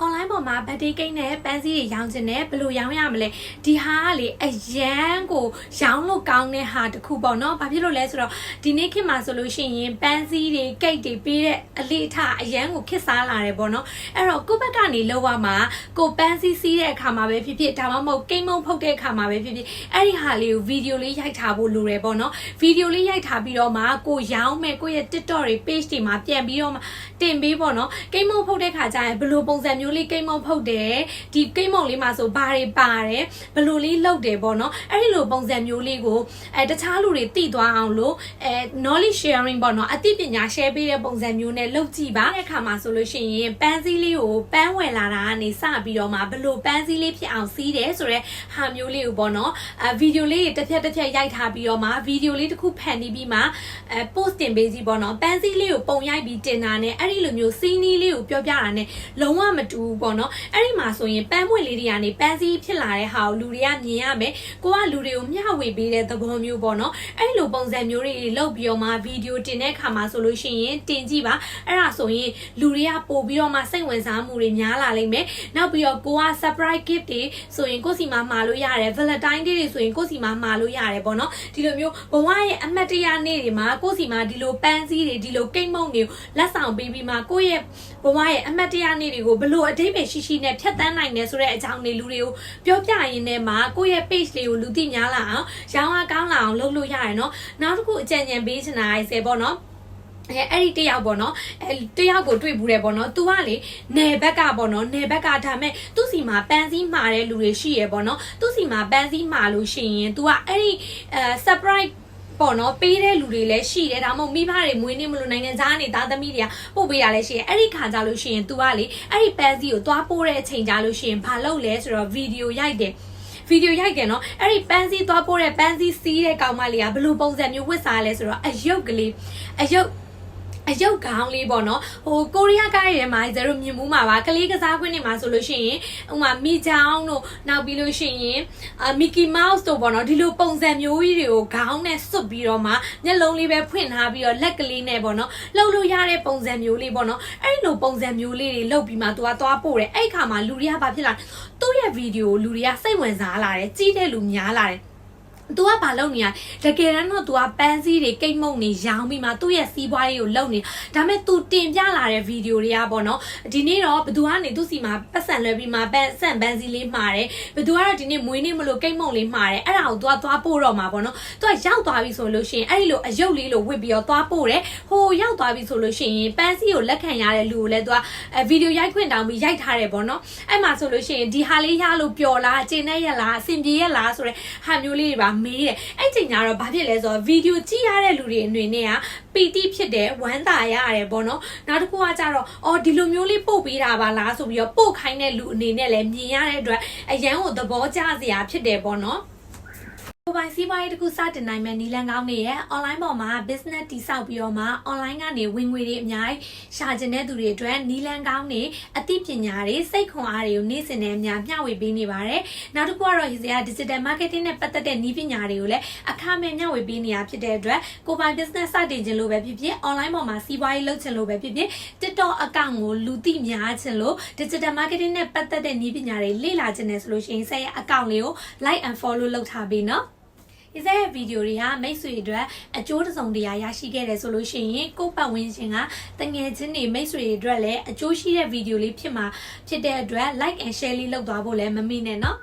online ပေါ်မှာဗတ်တေးကိန်းနဲ့ပန်းစည်းတွေရောင်းချင်တယ်ဘယ်လိုရောင်းရမလဲဒီဟာကလေအရန်ကိုရောင်းလို့ကောင်းတဲ့ဟာတစ်ခုပေါ့နော်ဘာဖြစ်လို့လဲဆိုတော့ဒီနေ့ခေတ်မှာဆိုလို့ရှိရင်ပန်းစည်းတွေကိတ်တွေပေးတဲ့အလေးထားအရန်ကိုခစ်စားလာတယ်ပေါ့နော်အဲ့တော့ကိုယ့်ဘက်ကနေလောက်ရမှာကိုပန်းစည်းစီးတဲ့အခါမှာပဲဖြစ်ဖြစ်ဒါမှမဟုတ်ကိန်းမုံဖုတ်တဲ့အခါမှာပဲဖြစ်ဖြစ်အဲ့ဒီဟာလေးကိုဗီဒီယိုလေးရိုက်ထားဖို့လိုတယ်ပေါ့နော်ဗီဒီယိုလေးရိုက်ထားပြီးတော့မှကိုရောင်းမယ်ကိုရဲ့ TikTok တွေ page တွေမှာပြန်ပြီးတော့မှတင်ပေးပေါ့နော်ကိန်းမုံဖုတ်တဲ့ခါကျရင်ဘယ်လိုပုံစံမျိုးလေးကိန်းမုံဖုတ်တယ်ဒီကိန်းမုံလေးမှာဆိုဘာတွေပါတယ်ဘယ်လိုလေးလုပ်တယ်ပေါ့နော်အဲ့ဒီလိုပုံစံမျိုးလေးကိုတခြားလူတွေသိသွားအောင်လို့knowledge sharing ပေါ့နော်အသိပညာ share ပေးတဲ့ပုံစံမျိုးနဲ့လုပ်ကြည့်ပါတဲ့အခါမှာဆိုလို့ရှိရင်ပန်းစည်းလေးကိုပန်းဝယ်လာတာကနေစပြီးတော့မှဘယ်လိုပန်းစည်းလေးဖြစ်အောင်စီးတယ်ဆိုတော့ဟာမျိုးလေးကိုပေါ့နော်ဗီဒီယိုလေးတစ်ဖြတ်ရိုက်ထားပြီးတော့မှဗီဒီယိုလေးတစ်ခုဖန်တီးပြီးမှpost တင်ပေးစီပေါ့နော်ပန်းစည်းလေးကိုပုံရိုက်ပြီးတင်တာနဲ့အဲ့ဒီလိုမျိုးစီးနီးလေးကိုပြောပြတာနဲ့လုံးဝမတူဘူးပေါ့နော်အဲ့ဒီမှာဆိုရင်ပန်းမွေလေးတွေကနေပန်းစည်းဖြစ်လာတဲ့ဟာကိုလူတွေကမြင်ရမယ်ကိုကလူတွေကိုမျှဝေပေးတဲ့သဘောမျိုးပေါ့နော်အဲ့ဒီလိုပုံစံမျိုးတွေလုပ်ပြီးတော့မှဗီဒီယိုတင်တဲ့အခါမှာဆိုလို့ရှိရင်တင်ကြည့်ပါအဲ့ဒါဆိုရင်လူတွေကပို့ပြီးတော့မှစိတ်ဝင်စားမှုတွေများလာလိမ့်မယ်နောက်ပြီးတော့ကိုက surprise gift တွေဆိုရင်ကိုယ့်စီမှာမှာလို့ရတယ် Valentine Day တွေဆိုရင်ကိုယ့်စီမှာမှာလို့ရတယ်ပေါ့နော်ဒီလိုမျိုးဘဝရဲ့အမတ်တရားနေ့တွေမှာကိုယ့်စီမှာဒီလိုပန်းစည်းတွေဒီလိုကိတ်မုံတွေကိုလက်ဆောင်ပေးပြီးမှကိုယ့်ရဲ့ဘဝရဲ့အမတ်တရားနေ့တွေကိုဘယ်လိုအတိတ်ပဲရှိရှိနဲ့ဖြတ်တန်းနိုင်တယ်ဆိုတဲ့အကြောင်းတွေလူတွေကိုပြောပြရင်းနဲ့မှကိုယ့်ရဲ့ page လေးကိုလူသိများလာအောင်ရောင်းအားကောင်းလာအောင်လုပ်လို့ရတယ်နော်နောက်တစ်ခုအကြံဉာဏ်ပေးချင်တာဆယ်ပေါ့နော်အဲ့ဒီတယောက်ပေါ့နော်တယောက်ကိုတွေ့ဘူးတယ်ပေါ့နော် तू ကလေနယ်ဘက်ကပေါ့နော်နယ်ဘက်ကဒါမဲ့သူ့စီမှာပန်းစည်းမှာတဲ့လူတွေရှိရပေါ့နော်သူ့စီမှာပန်းစည်းမှာလို့ရှိရင် तू ကအဲ့ဒီsurpriseပေါ့နော်ပေးတဲ့လူတွေလည်းရှိတယ်ဒါမှမဟုတ်မိဘတွေမွေးနေ့မလို့နိုင်ငံသားနေသားသမီးတွေကပို့ပေးရလည်းရှိတယ်အဲ့ဒီခါကြလို့ရှိရင် तू ကလေအဲ့ဒီပန်းစည်းကိုသွားပို့တဲ့အချိန်ကြလို့ရှိရင်ဘာလုပ်လဲဆိုတော့ဗီဒီယိုရိုက်တယ်ဗီဒီယိုရိုက်ကြနော်အဲ့ဒီပန်းစည်းသွားပို့တဲ့ပန်းစည်းစီးတဲ့ကောင်မလေးကဘယ်လိုပုံစံမျိုးဝတ်စားလဲဆိုတော့အယုတ်ကလေးအယုတ်ကောင်းလေးပေါ့နော်ဟိုကိုရီးယားကားရဲမှာကျတို့မြင်မှုမှာပါကလေးကစားခွင့်နေမှာဆိုလို့ရှိရင်ဥမာမီချောင်းတို့နောက်ပြီးလို့ရှိရင်မီကီမောက်စ်တို့ပေါ့နော်ဒီလိုပုံစံမျိုးကြီးတွေကိုခေါင်းနဲ့စွတ်ပြီးတော့မှမျက်လုံးလေးပဲဖွင့်ထားပြီးတော့လက်ကလေးနဲ့ပေါ့နော်လှုပ်လို့ရတဲ့ပုံစံမျိုးလေးပေါ့နော်အဲ့လိုပုံစံမျိုးလေးတွေလှုပ်ပြီးမှသူကသွားပို့တယ်အဲ့ခါမှာလူတွေကဘာဖြစ်လာသူ့ရဲ့ဗီဒီယိုလူတွေကစိတ်ဝင်စားလာတယ်ကြီးတဲ့လူများလာတယ်तू ကဘာလုပ်နေရတကယ်တမ်းတော့ तू ကပန်းစည်းတွေကိတ်မုံတွေရောင်းပြီးမှသူ့ရဲ့စီးပွားရေးကိုလုပ်နေဒါပေမဲ့ तू တင်ပြလာတဲ့ဗီဒီယိုတွေကပေါ့နော်ဒီနေ့တော့ဘသူကနေသူ့စီမှာပတ်စံလွှဲပြီးမှပန်းစည်းလေးမှာတယ်ဘသူကတော့ဒီနေ့မွေးနေ့မလို့ကိတ်မုံလေးမှာတယ်အဲ့ဒါကို तू ကသွားပို့တော့မှာပေါ့နော် तू ကရောက်သွားပြီဆိုလို့ရှိရင်အဲ့ဒီလိုအယုတ်လေးလိုဝစ်ပြီးတော့သွားပို့တယ်ဟိုရောက်သွားပြီဆိုလို့ရှိရင်ပန်းစည်းကိုလက်ခံရတဲ့လူကိုလည်း तू ကဗီဒီယိုရိုက်ခွင့်တောင်းပြီးရိုက်ထားတယ်ပေါ့နော်အဲ့မှာဆိုလို့ရှိရင်ဒီဟာလေးရလို့ပျော်လားအကျဉ်းနဲ့ရလားအဆင်ပြေရလားဆိုတဲ့ဟာမျိုးလေးတွေပါမေးတယ်အဲ့ချိန်ကျတော့ဘာဖြစ်လဲဆိုတော့ဗီဒီယိုကြည့်ရတဲ့လူတွေအနေနဲ့ကပီတိဖြစ်တယ်ဝမ်းသာရတယ်ပေါ့နော်နောက်တစ်ခုကကြတော့အော်ဒီလိုမျိုးလေးပို့ပေးတာပါလားဆိုပြီးတော့ပို့ခိုင်းတဲ့လူအနေနဲ့လည်းမြင်ရတဲ့အတွက်အရန်ကိုသဘောကျစရာဖြစ်တယ်ပေါ့နော်ကိုပိုင်စီးပွားရေးတစ်ခုစတင်နိုင်မဲ့နီလန်ကောင်းနေရဲ့ online ပေါ်မှာ business တည်ဆောက်ပြီးတော့မှ online ကနေဝင်ငွေတွေအများကြီးရှာကျင်တဲ့သူတွေအတွက်နီလန်ကောင်းနေအသိပညာတွေစိတ်ခွန်အားတွေကိုနေ့စဉ်နဲ့အများမျှဝေပေးနေပါတယ်နောက်တစ်ခုကတော့ဒီစရာ digital marketing နဲ့ပတ်သက်တဲ့နည်းပညာတွေကိုလည်းအခမဲ့မျှဝေပေးနေရဖြစ်တဲ့အတွက်ကိုပိုင် business စတင်ခြင်းလို့ပဲဖြစ်ဖြစ် online ပေါ်မှာစီးပွားရေးလုပ်ခြင်းလို့ပဲဖြစ်ဖြစ် TikTok account ကိုလူသိများခြင်းလို့ digital marketing နဲ့ပတ်သက်တဲ့နည်းပညာတွေလေ့လာခြင်းနဲ့ဆိုလို့ရှိရင်ဆက်ရဲ့ account လေးကို like and follow လုပ်ထားပေးနော်ဒီဆက်ရဲ့ဗီဒီယိုတွေဟာမိတ်ဆွေအတွက်အကျိုးတစုံတရာရရှိခဲ့တယ်ဆိုလို့ရှိရင်ကိုယ့်ပတ်ဝန်းကျင်ကတငယ်ချင်းတွေမိတ်ဆွေတွေအတွက်လည်းအကျိုးရှိတဲ့ဗီဒီယိုလေးဖြစ်တဲ့အတွက် like and share လေးလုပ်သွားဖို့လည်းမမေ့နဲ့နော်